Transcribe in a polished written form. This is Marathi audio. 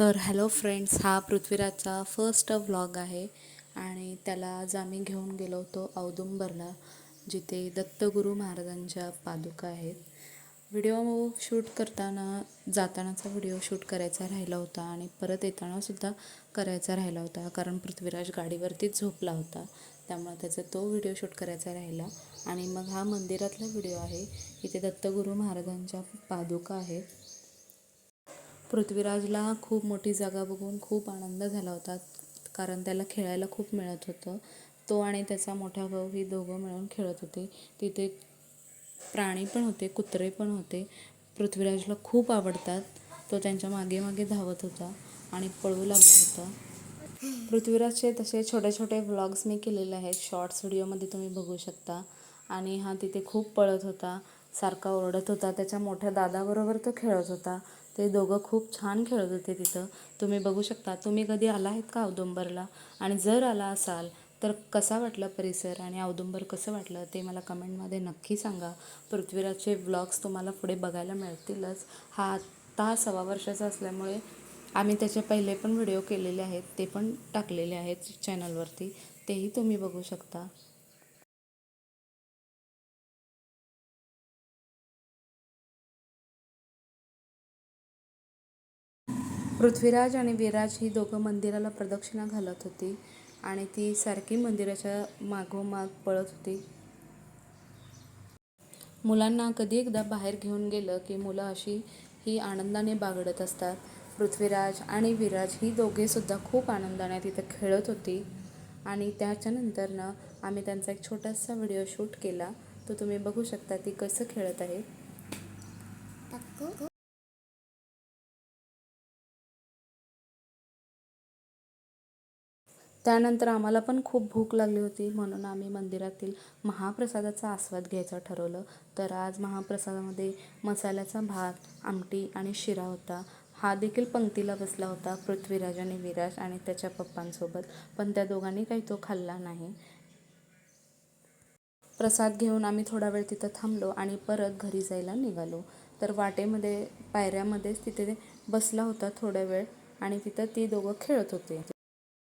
तर हॅलो फ्रेंड्स, हा पृथ्वीराजचा फर्स्ट व्लॉग आहे आणि त्याला आज आम्ही घेऊन गेलो होतो औदुंबरला, जिथे दत्तगुरू महाराजांच्या पादुका आहेत. व्हिडिओ शूट करताना जातानाचा व्हिडिओ शूट करायचा राहिला होता आणि परत येतानासुद्धा करायचा राहिला होता, कारण पृथ्वीराज गाडीवरतीच झोपला होता. त्यामुळे त्याचा तो व्हिडिओ शूट करायचा राहिला. आणि मग हा मंदिरातला व्हिडिओ आहे. इथे दत्तगुरू महाराजांच्या पादुका आहेत. पृथ्वीराजला खूप मोठी जागा बघून खूप आनंद झाला होता, कारण त्याला खेळायला खूप मिळत होतं. तो आणि त्याचा मोठा भाऊ ही दोघं मिळून खेळत होते. तिथे प्राणी पण होते, कुत्रे पण होते. पृथ्वीराजला खूप आवडतात. तो त्यांच्या मागे मागे धावत होता आणि पळू लागला होता. पृथ्वीराजचे तसे छोटे छोटे व्लॉग्स मी केलेले आहेत, शॉर्ट्स व्हिडिओमध्ये तुम्ही बघू शकता. आणि हा तिथे खूप पळत होता, सारखा ओरडत होता. त्याच्या मोठ्या दादाबरोबर तो खेळत होता. ते दोघं खूप छान खेळत होते तिथं, तुम्ही बघू शकता. तुम्ही कधी आला आहेत का औदुंबरला? आणि जर आला असाल तर कसा वाटला परिसर आणि औदुंबर कसं वाटलं ते मला कमेंटमध्ये नक्की सांगा. पृथ्वीराजचे व्लॉग्स तुम्हाला पुढे बघायला मिळतीलच. हा आत्ता 6 वर्षाचा असल्यामुळे आम्ही त्याचे पहिले पण व्हिडिओ केलेले आहेत, ते पण टाकलेले आहेत चॅनलवरती, तेही तुम्ही बघू शकता. पृथ्वीराज आणि विराज ही दोघं मंदिराला प्रदक्षिणा घालत होती आणि ती सारखी मंदिराच्या मागोमाग पळत होती. मुलांना कधी एकदा बाहेर घेऊन गेलं की मुलं अशी ही आनंदाने बागडत असतात. पृथ्वीराज आणि विराज ही दोघेसुद्धा खूप आनंदाने तिथं खेळत होती. आणि त्याच्यानंतरनं आम्ही त्यांचा एक छोटासा व्हिडिओ शूट केला, तो तुम्ही बघू शकता ती कसं खेळत आहे. त्यानंतर आम्हाला पण खूप भूक लागली होती, म्हणून आम्ही मंदिरातील महाप्रसादाचा आस्वाद घ्यायचं ठरवलं. तर आज महाप्रसादामध्ये मसाल्याचा भात, आमटी आणि शिरा होता. हा देखील पंक्तीला बसला होता, पृथ्वीराज आणि विराज आणि त्याच्या पप्पांसोबत. पण त्या दोघांनी काही तो खाल्ला नाही. प्रसाद घेऊन आम्ही थोडा वेळ तिथं थांबलो आणि परत घरी जायला निघालो. तर वाटेमध्ये पायऱ्यामध्येच तिथे बसला होता थोडा वेळ आणि तिथं ती दोघं खेळत होते.